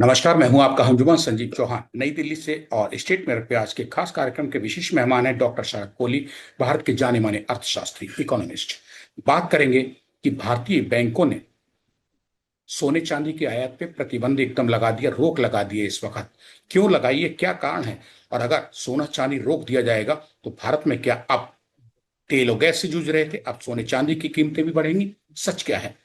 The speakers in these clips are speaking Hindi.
नमस्कार, मैं हूं आपका हमजुमा संजीव चौहान नई दिल्ली से। और स्टेट मेरठ पे आज के खास कार्यक्रम के विशेष मेहमान हैं डॉक्टर शरद कोहली, भारत के जाने माने अर्थशास्त्री, इकोनॉमिस्ट। बात करेंगे कि भारतीय बैंकों ने सोने चांदी की आयात पे प्रतिबंध एकदम लगा दिया, रोक लगा दी है। इस वक्त क्यों लगाई है, क्या कारण है, और अगर सोना चांदी रोक दिया जाएगा तो भारत में क्या अब तेल और गैस से जूझ रहे थे, अब सोने चांदी की कीमतें भी बढ़ेंगी? सच क्या है?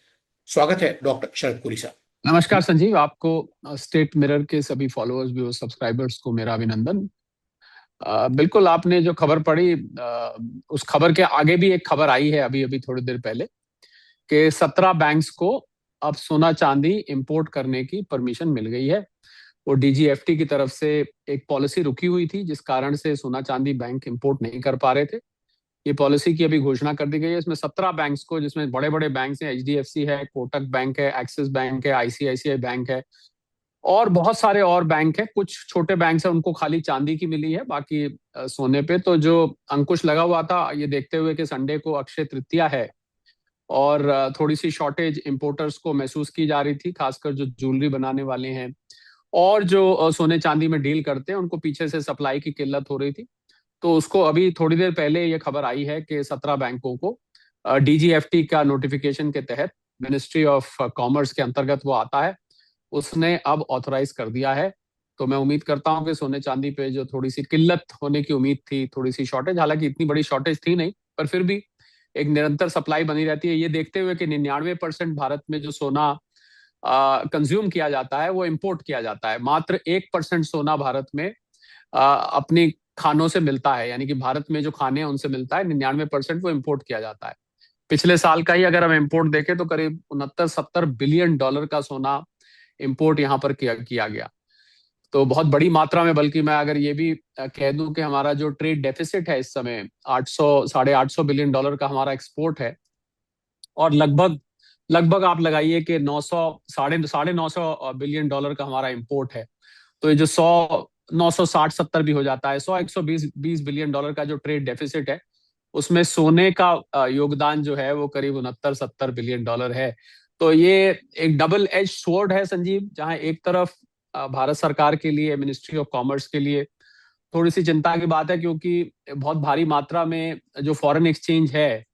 स्वागत है डॉक्टर शरद कोहली साहब। नमस्कार संजीव, आपको स्टेट मिरर के सभी फॉलोअर्स भी और सब्सक्राइबर्स को मेरा अभिनंदन। बिल्कुल, आपने जो खबर पढ़ी, उस खबर के आगे भी एक खबर आई है अभी अभी थोड़ी देर पहले कि 17 बैंक्स को अब सोना चांदी इंपोर्ट करने की परमिशन मिल गई है। वो डीजीएफटी की तरफ से एक पॉलिसी रुकी हुई थी जिस कारण से सोना चांदी बैंक इंपोर्ट नहीं कर पा रहे थे। ये पॉलिसी की अभी घोषणा कर दी गई है। इसमें 17 बैंक्स को, जिसमें बड़े बड़े बैंक हैं, एचडीएफसी है, कोटक बैंक है, एक्सिस बैंक है, आईसीआईसीआई बैंक है और बहुत सारे और बैंक हैं। कुछ छोटे बैंक हैं, उनको खाली चांदी की मिली है, बाकी सोने पे तो जो अंकुश लगा हुआ था, ये देखते हुए कि संडे को अक्षय तृतीया है और थोड़ी सी शॉर्टेज इंपोर्टर्स को महसूस की जा रही थी, खासकर जो ज्वेलरी बनाने वाले हैं और जो सोने चांदी में डील करते हैं, उनको पीछे से सप्लाई की किल्लत हो रही थी। तो उसको अभी थोड़ी देर पहले ये खबर आई है कि 17 बैंकों को डीजीएफटी का नोटिफिकेशन के तहत, मिनिस्ट्री ऑफ कॉमर्स के अंतर्गत वो आता है, उसने अब ऑथराइज कर दिया है। तो मैं उम्मीद करता हूं कि सोने चांदी पे जो थोड़ी सी किल्लत होने की उम्मीद थी, थोड़ी सी शॉर्टेज, हालांकि इतनी बड़ी शॉर्टेज थी नहीं, पर फिर भी एक निरंतर सप्लाई बनी रहती है। ये देखते हुए कि 99% भारत में जो सोना कंज्यूम किया जाता है वो इम्पोर्ट किया जाता है। मात्र 1% सोना भारत में अपनी खानों से मिलता है, यानी कि भारत में जो खाने हैं उनसे मिलता है। 99% वो इम्पोर्ट किया जाता है। पिछले साल का ही अगर हम इम्पोर्ट देखें तो करीब 69-70 बिलियन डॉलर का सोना इम्पोर्ट यहाँ पर किया गया। तो बहुत बड़ी मात्रा में, बल्कि मैं अगर ये भी कह दूं कि हमारा जो ट्रेड डेफिसिट है इस समय 800 $850 बिलियन का हमारा एक्सपोर्ट है, और लगभग लगभग आप लगाइए कि 900 साढ़े 900 बिलियन डॉलर का हमारा इम्पोर्ट है। तो ये जो 960-70 भी हो जाता है, 120 बिलियन डॉलर का जो ट्रेड डेफिसिट है, उसमें सोने का योगदान जो है वो करीब 69-70 बिलियन डॉलर है। तो ये एक डबल एज स्वॉर्ड है संजीव, जहां एक तरफ भारत सरकार के लिए, मिनिस्ट्री ऑफ कॉमर्स के लिए थोड़ी सी चिंता की बात है, क्योंकि बहुत भारी मात्रा में जो फॉरेन एक्सचेंज है,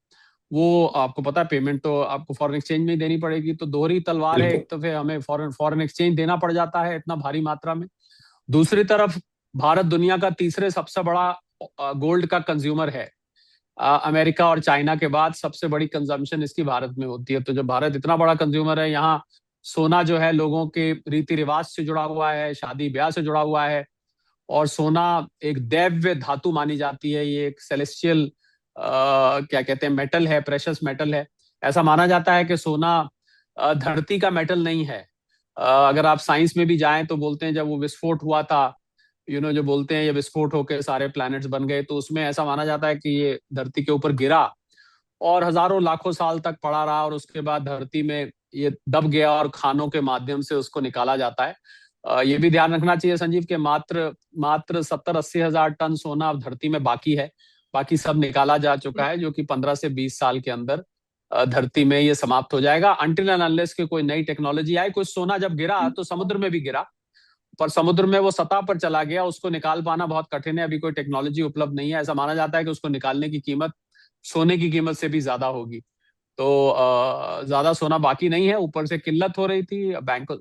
वो आपको पता है, पेमेंट तो आपको फॉरेन एक्सचेंज में ही देनी पड़ेगी। तो दोहरी तलवार है, बिल्कुल। एक तो फिर हमें फॉरेन फॉरेन एक्सचेंज देना पड़ जाता है इतना भारी मात्रा में। दूसरी तरफ भारत दुनिया का तीसरे सबसे बड़ा गोल्ड का कंज्यूमर है। अमेरिका और चाइना के बाद सबसे बड़ी कंजम्पशन इसकी भारत में होती है। तो जब भारत इतना बड़ा कंज्यूमर है, यहाँ सोना जो है लोगों के रीति रिवाज से जुड़ा हुआ है, शादी ब्याह से जुड़ा हुआ है, और सोना एक दैव्य धातु मानी जाती है। ये एक सेलेस्टियल क्या कहते हैं, मेटल है, प्रेशस मेटल है। ऐसा माना जाता है कि सोना धरती का मेटल नहीं है। अगर आप साइंस में भी जाएं तो बोलते हैं जब वो विस्फोट हुआ था, जो बोलते हैं ये विस्फोट होकर सारे प्लैनेट्स बन गए, तो उसमें ऐसा माना जाता है कि ये धरती के ऊपर गिरा और हजारों लाखों साल तक पड़ा रहा, और उसके बाद धरती में ये दब गया और खानों के माध्यम से उसको निकाला जाता है। ये भी ध्यान रखना चाहिए संजीव कि मात्र मात्र 70-80 हजार टन सोना अब धरती में बाकी है। बाकी सब निकाला जा चुका है, जो कि 15 से 20 साल के अंदर धरती में ये समाप्त हो जाएगा, अनटिल एंड अनलेस कि कोई नई टेक्नोलॉजी आए। कुछ सोना जब गिरा तो समुद्र में भी गिरा, पर समुद्र में वो सतह पर चला गया, उसको निकाल पाना बहुत कठिन है। अभी कोई टेक्नोलॉजी उपलब्ध नहीं है। ऐसा माना जाता है कि उसको निकालने की कीमत सोने की कीमत से भी ज्यादा होगी। तो ज्यादा सोना बाकी नहीं है, ऊपर से किल्लत हो रही थी बैंक।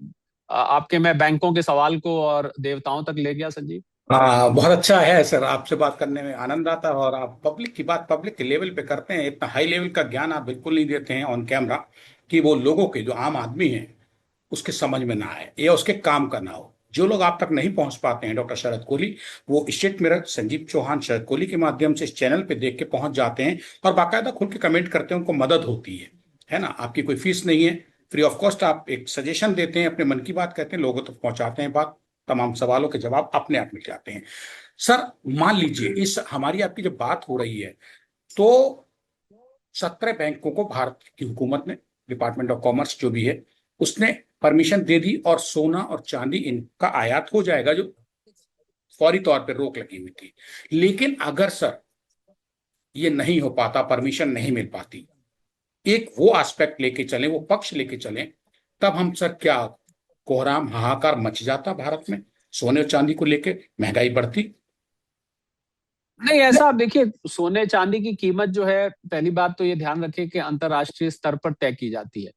आपके मैं बैंकों के सवाल को और देवताओं तक ले गया संजीव। हाँ, बहुत अच्छा है सर, आपसे बात करने में आनंद आता है। और आप पब्लिक की बात पब्लिक के लेवल पे करते हैं। इतना हाई लेवल का ज्ञान आप बिल्कुल नहीं देते हैं ऑन कैमरा, कि वो लोगों के, जो आम आदमी है, उसके समझ में ना आए या उसके काम का ना हो। जो लोग आप तक नहीं पहुंच पाते हैं डॉक्टर शरद कोहली, वो स्टेट मिरर संजीव चौहान शरद कोहली के माध्यम से इस चैनल पे देख के पहुंच जाते हैं और बाकायदा खुल के कमेंट करते हैं। उनको मदद होती है ना? आपकी कोई फीस नहीं है, फ्री ऑफ कॉस्ट आप एक सजेशन देते हैं, अपने मन की बात कहते हैं, लोगों तक पहुंचाते हैं बात। तमाम सवालों के जवाब अपने आप मिल जाते हैं। सर, मान लीजिए इस हमारी आपकी जब बात हो रही है, तो 17 बैंकों को भारत की हुकूमत ने, डिपार्टमेंट ऑफ कॉमर्स जो भी है, उसने परमिशन दे दी और सोना और चांदी इनका आयात हो जाएगा, जो फौरी तौर पर रोक लगी हुई थी। लेकिन अगर सर ये नहीं हो पाता, परमिशन नहीं मिल पाती, एक वो एस्पेक्ट लेके चलें, वो पक्ष लेके चलें, तब हम सर क्या कोहराम हाहाकार मच जाता भारत में, सोने और चांदी को लेके महंगाई बढ़ती। नहीं, ऐसा आप देखिए, सोने चांदी की कीमत जो है, पहली बात तो ये ध्यान रखिए कि अंतर्राष्ट्रीय स्तर पर तय की जाती है।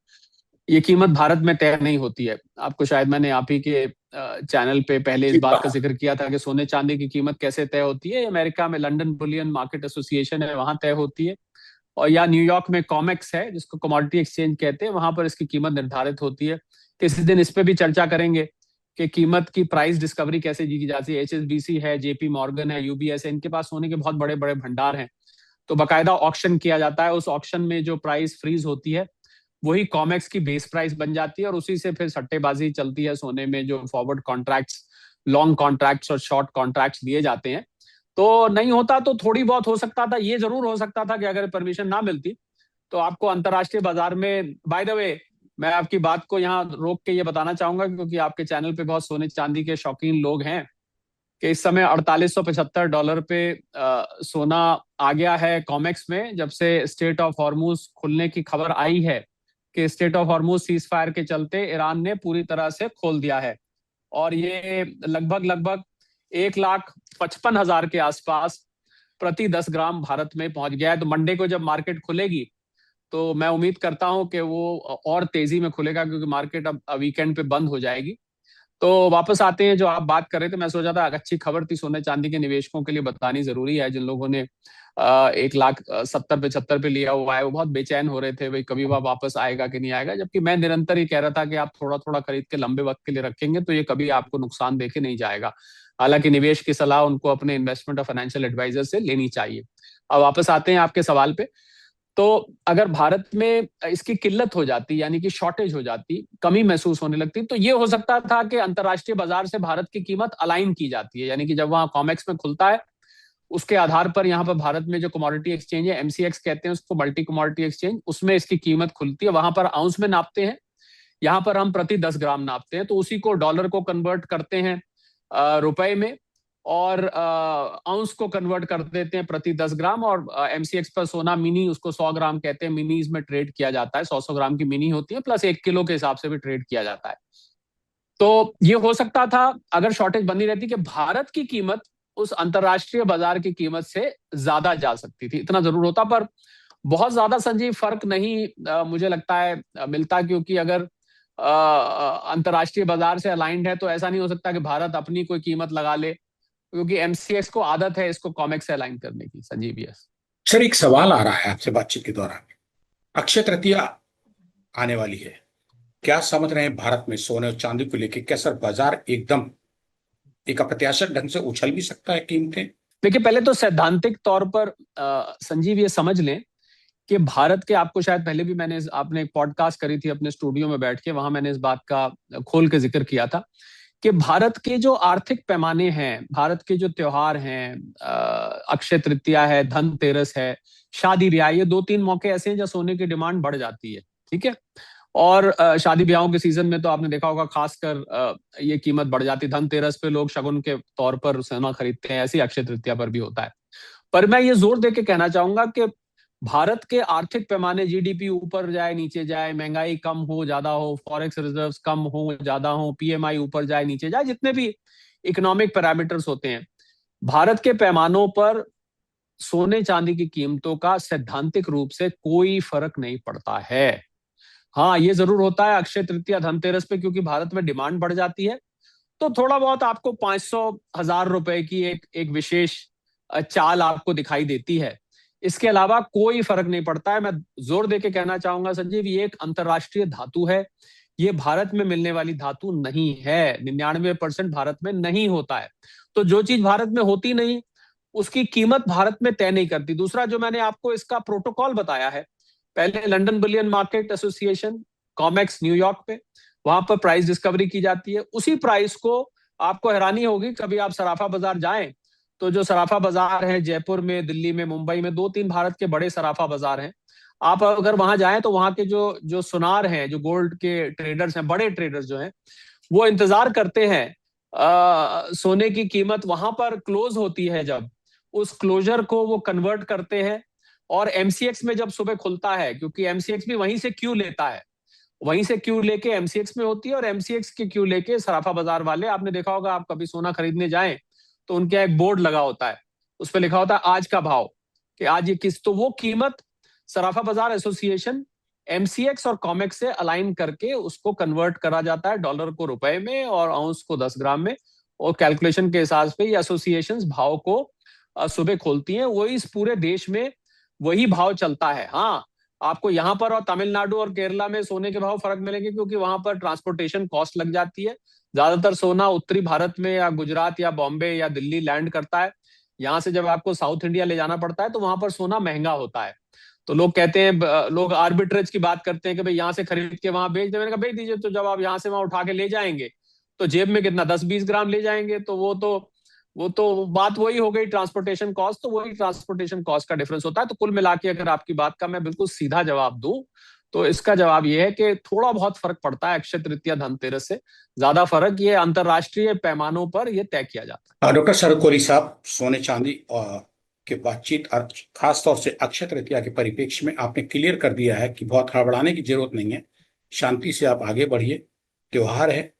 ये कीमत भारत में तय नहीं होती है। आपको शायद मैंने आप ही के चैनल पे पहले इस ठीक बात का बात। जिक्र किया था कि सोने चांदी की कीमत कैसे तय होती है। अमेरिका में लंदन बुलियन मार्केट एसोसिएशन है, वहां तय होती है। और या न्यूयॉर्क में कॉमेक्स है, जिसको कमोडिटी एक्सचेंज कहते हैं, वहां पर इसकी कीमत निर्धारित होती है। किसी दिन इस पे भी चर्चा करेंगे कि कीमत की प्राइस डिस्कवरी कैसे की जाती है। एचएसबीसी है, जेपी मॉर्गन है, यूबीएस है, इनके पास सोने के बहुत बड़े बड़े भंडार हैं। तो बकायदा ऑक्शन किया जाता है। उस ऑक्शन में जो प्राइस फ्रीज होती है वही कॉमेक्स की बेस प्राइस बन जाती है, और उसी से फिर सट्टेबाजी चलती है सोने में। जो फॉरवर्ड कॉन्ट्रैक्ट्स, लॉन्ग कॉन्ट्रैक्ट्स और शॉर्ट कॉन्ट्रैक्ट्स दिए जाते हैं। तो नहीं होता तो थोड़ी बहुत हो सकता था, ये जरूर हो सकता था कि अगर परमिशन ना मिलती तो आपको अंतर्राष्ट्रीय बाजार में, बाय द वे, मैं आपकी बात को यहाँ रोक के ये बताना चाहूंगा, क्योंकि आपके चैनल पे बहुत सोने चांदी के शौकीन लोग हैं, कि इस समय $4875 पे सोना आ गया है कॉमेक्स में, जब से स्टेट ऑफ हॉर्मूज खुलने की खबर आई है कि state of Hormuz cease fire के चलते ईरान ने पूरी तरह से खोल दिया है। और ये लगभग लगभग 1,55,000 के आसपास प्रति 10 ग्राम भारत में पहुंच गया है। तो मंडे को जब मार्केट खुलेगी तो मैं उम्मीद करता हूं कि वो और तेजी में खुलेगा, क्योंकि मार्केट अब वीकेंड पे बंद हो जाएगी। तो वापस आते हैं, जो आप बात कर रहे थे, मैं सोचा था अच्छी खबर थी सोने चांदी के निवेशकों के लिए बतानी जरूरी है। जिन लोगों ने 1,70,75 पे लिया हुआ है, वो बहुत बेचैन हो रहे थे, भाई कभी वह वापस आएगा कि नहीं आएगा। जबकि मैं निरंतर ही कह रहा था कि आप थोड़ा थोड़ा खरीद के लंबे वक्त के लिए रखेंगे तो ये कभी आपको नुकसान देके नहीं जाएगा। हालांकि निवेश की सलाह उनको अपने इन्वेस्टमेंट और फाइनेंशियल एडवाइजर से लेनी चाहिए। अब वापस आते हैं आपके सवाल पे। तो अगर भारत में इसकी किल्लत हो जाती, यानी कि शॉर्टेज हो जाती, कमी महसूस होने लगती, तो ये हो सकता था कि अंतर्राष्ट्रीय बाजार से भारत की कीमत अलाइन की जाती है। यानी कि जब वहां कॉमेक्स में खुलता है, उसके आधार पर यहाँ पर भारत में जो कमोडिटी एक्सचेंज है, एमसीएक्स कहते हैं उसको, मल्टी कमोडिटी एक्सचेंज, उसमें इसकी कीमत खुलती है। वहां पर आउंस में नापते हैं, यहाँ पर हम प्रति 10 ग्राम नापते हैं। तो उसी को डॉलर को कन्वर्ट करते हैं रुपए में, और आउंस को कन्वर्ट कर देते हैं प्रति 10 ग्राम। और एमसीएक्स पर सोना मिनी, उसको 100 ग्राम कहते हैं, मिनीज में ट्रेड किया जाता है। 100 ग्राम की मिनी होती है, प्लस 1 किलो के हिसाब से भी ट्रेड किया जाता है। तो ये हो सकता था अगर शॉर्टेज बनी रहती कि भारत की कीमत उस अंतरराष्ट्रीय बाजार की कीमत से ज्यादा जा सकती थी, इतना जरूर होता। पर बहुत ज्यादा संजीव फर्क नहीं मुझे लगता है मिलता, क्योंकि अगर अंतरराष्ट्रीय बाजार से अलाइंड है तो ऐसा नहीं हो सकता कि भारत अपनी कोई कीमत लगा ले, क्योंकि एमसीएक्स को आदत है इसको कॉमेक्स से अलाइन करने की। संजीव, यस। सर एक सवाल आ रहा है आपसे बातचीत के दौरान। अक्षय तृतीया आने वाली है, क्या समझ रहे हैं भारत में सोने और चांदी को लेकर? क्या सर बाजार एकदम एक अप्रत्याशित ढंग से उछल भी सकता है कीमतें? देखिए, पहले तो सैद्धांतिक तौर पर संजीव ये समझ लें कि भारत के, आपको शायद पहले भी मैंने, आपने एक पॉडकास्ट करी थी अपने स्टूडियो में बैठ के, वहां मैंने इस बात का खोल के जिक्र किया था कि भारत के जो आर्थिक पैमाने हैं, भारत के जो त्योहार हैं, अक्षय तृतीया है, धनतेरस है, शादी ब्याह, ये 2-3 मौके ऐसे हैं जहाँ सोने की डिमांड बढ़ जाती है। ठीक है। और शादी ब्याहों के सीजन में तो आपने देखा होगा, खासकर ये कीमत बढ़ जाती है। धनतेरस पे लोग शगुन के तौर पर सोना खरीदते हैं, ऐसी अक्षय तृतीया पर भी होता है। पर मैं ये जोर दे के कहना चाहूंगा कि भारत के आर्थिक पैमाने, जीडीपी ऊपर जाए नीचे जाए, महंगाई कम हो ज्यादा हो, फॉरेक्स रिजर्व्स कम हो ज्यादा हो, पीएमआई ऊपर जाए नीचे जाए, जितने भी इकोनॉमिक पैरामीटर्स होते हैं, भारत के पैमानों पर सोने चांदी की कीमतों का सैद्धांतिक रूप से कोई फर्क नहीं पड़ता है। हाँ, ये जरूर होता है अक्षय तृतीया, धनतेरस पे, क्योंकि भारत में डिमांड बढ़ जाती है, तो थोड़ा बहुत आपको 500,000 रुपए की एक एक विशेष चाल आपको दिखाई देती है। इसके अलावा कोई फर्क नहीं पड़ता है। मैं जोर देके कहना चाहूंगा संजीव, ये एक अंतर्राष्ट्रीय धातु है, ये भारत में मिलने वाली धातु नहीं है। 99% भारत में नहीं होता है। तो जो चीज भारत में होती नहीं, उसकी कीमत भारत में तय नहीं करती। दूसरा, जो मैंने आपको इसका प्रोटोकॉल बताया है, पहले London Boolean market association, COMEX New York पे, वहां पर प्राइस डिस्कवरी की जाती है। उसी प्राइस को, आपको हैरानी होगी कभी आप सराफा बाजार जाएं तो जो सराफा बाजार है जयपुर में, दिल्ली में, मुंबई में, 2-3 भारत के बड़े सराफा बाजार हैं, आप अगर वहां जाएं तो वहां के जो जो सुनार हैं, जो गोल्ड के ट्रेडर्स हैं, बड़े ट्रेडर्स जो हैं, वो इंतजार करते हैं सोने की कीमत वहां पर क्लोज होती है, जब उस क्लोजर को वो कन्वर्ट करते हैं। और एमसीएक्स में जब सुबह खुलता है, क्योंकि एमसीएक्स भी वहीं से क्यू लेता है, वहीं से क्यू लेके एमसीएक्स में होती है, और एमसीएक्स की क्यू लेके सराफा बाजार वाले, आपने देखा होगा, आप कभी सोना खरीदने जाएं तो उनके यहाँ एक बोर्ड लगा होता है, उस पर लिखा होता है आज का भाव, कि आज ये किस, तो वो कीमत सराफा बाजार एसोसिएशन एमसीएक्स और कॉमेक्स से अलाइन करके उसको कन्वर्ट करा जाता है डॉलर को रुपए में और आउंस को 10 ग्राम में, और कैलकुलेशन के हिसाब से ये एसोसिएशंस भाव को सुबह खोलती हैं। वही इस पूरे देश में वही भाव चलता है। हाँ, आपको यहाँ पर और तमिलनाडु और केरला में सोने के भाव फर्क मिलेंगे, क्योंकि वहां पर ट्रांसपोर्टेशन कॉस्ट लग जाती है। ज्यादातर सोना उत्तरी भारत में या गुजरात या बॉम्बे या दिल्ली लैंड करता है। यहाँ से जब आपको साउथ इंडिया ले जाना पड़ता है तो वहां पर सोना महंगा होता है। तो लोग कहते हैं, लोग आर्बिट्रेज की बात करते हैं कि भाई यहाँ से खरीद के वहां बेच दे। मैंने कहा बेच दीजिए, तो जब आप यहाँ से वहां उठा के ले जाएंगे तो जेब में कितना 10-20 ग्राम ले जाएंगे, तो वो तो बात वही हो गई, ट्रांसपोर्टेशन कॉस्ट। तो वही ट्रांसपोर्टेशन कॉस्ट का डिफरेंस होता है। तो कुल मिला के अगर आपकी बात का मैं बिल्कुल सीधा जवाब दूं तो इसका जवाब ये है कि थोड़ा बहुत फर्क पड़ता है अक्षय तृतीया धनतेरस से। ज्यादा फर्क ये अंतरराष्ट्रीय पैमानों पर ये तय किया जाता है। डॉक्टर शरद कोली साहब, सोने चांदी के बातचीत और खास तौर से अक्षय तृतीया के परिप्रेक्ष्य में आपने क्लियर कर दिया है कि बहुत हड़बड़ाने की जरूरत नहीं है। शांति से आप आगे बढ़िए। त्योहार है,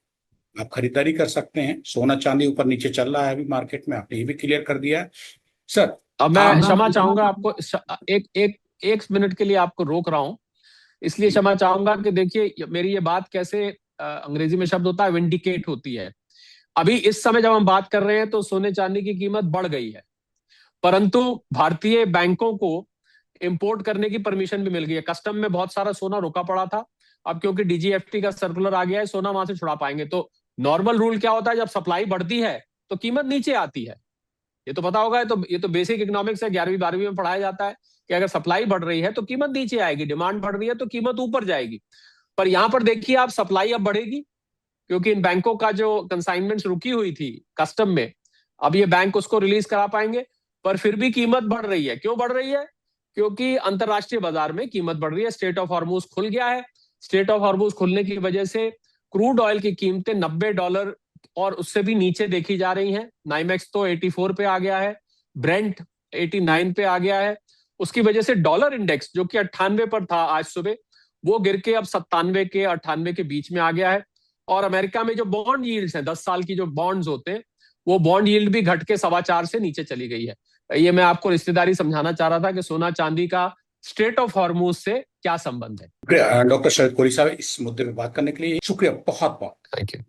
आप खरीदारी कर सकते हैं। सोना चांदी ऊपर नीचे चल रहा है अभी मार्केट में, आपने ये भी क्लियर कर दिया है सर। अब मैं क्षमा चाहूंगा आप आपको, एक एक एक मिनट के लिए आपको रोक रहा हूं, इसलिए क्षमा चाहूंगा कि देखिए मेरी ये बात कैसे, अंग्रेजी में शब्द होता है विंडिकेट होती है। अभी इस समय जब हम बात कर रहे हैं तो सोने चांदी की कीमत बढ़ गई है, परंतु भारतीय बैंकों को इंपोर्ट करने की परमिशन भी मिल गई है। कस्टम में बहुत सारा सोना रुका पड़ा था, अब क्योंकि डीजीएफटी का सर्कुलर आ गया है, सोना वहां से छुड़ा पाएंगे। तो नॉर्मल रूल क्या होता है, जब सप्लाई बढ़ती है तो कीमत नीचे आती है। ये तो पता होगा, ये तो बेसिक इकोनॉमिक्स है, 11वीं 12वीं में पढ़ाया जाता है कि अगर सप्लाई बढ़ रही है तो कीमत नीचे आएगी, डिमांड बढ़ रही है तो कीमत ऊपर जाएगी। पर यहां पर देखिए आप, सप्लाई अब बढ़ेगी, क्योंकि इन बैंकों का जो कंसाइनमेंट्स रुकी हुई थी कस्टम में, अब ये बैंक उसको रिलीज करा पाएंगे। पर फिर भी कीमत बढ़ रही है। क्यों बढ़ रही है? क्योंकि अंतरराष्ट्रीय बाजार में कीमत बढ़ रही है। स्टेट ऑफ हॉर्मूज खुल गया है। स्टेट ऑफ हॉर्मूज खुलने की वजह से क्रूड ऑयल की कीमतें $90 और उससे भी नीचे देखी जा रही हैं। नाइमेक्स तो 84 पे आ गया है, ब्रेंट 89 पे आ गया है। उसकी वजह से डॉलर इंडेक्स जो कि 98 पर था आज सुबह, वो गिर के अब 97 के 98 के बीच में आ गया है। और अमेरिका में जो बॉन्ड यील्ड्स हैं, 10 साल की जो बॉन्ड्स होते हैं, वो बॉन्ड यील्ड भी घट के 4.25 से नीचे चली गई है। ये मैं आपको रिश्तेदारी समझाना चाह रहा था कि सोना चांदी का स्ट्रेट ऑफ हॉर्मूज से क्या संबंध है। डॉक्टर शरद कोली साहब, इस मुद्दे पे बात करने के लिए शुक्रिया, बहुत बहुत थैंक यू।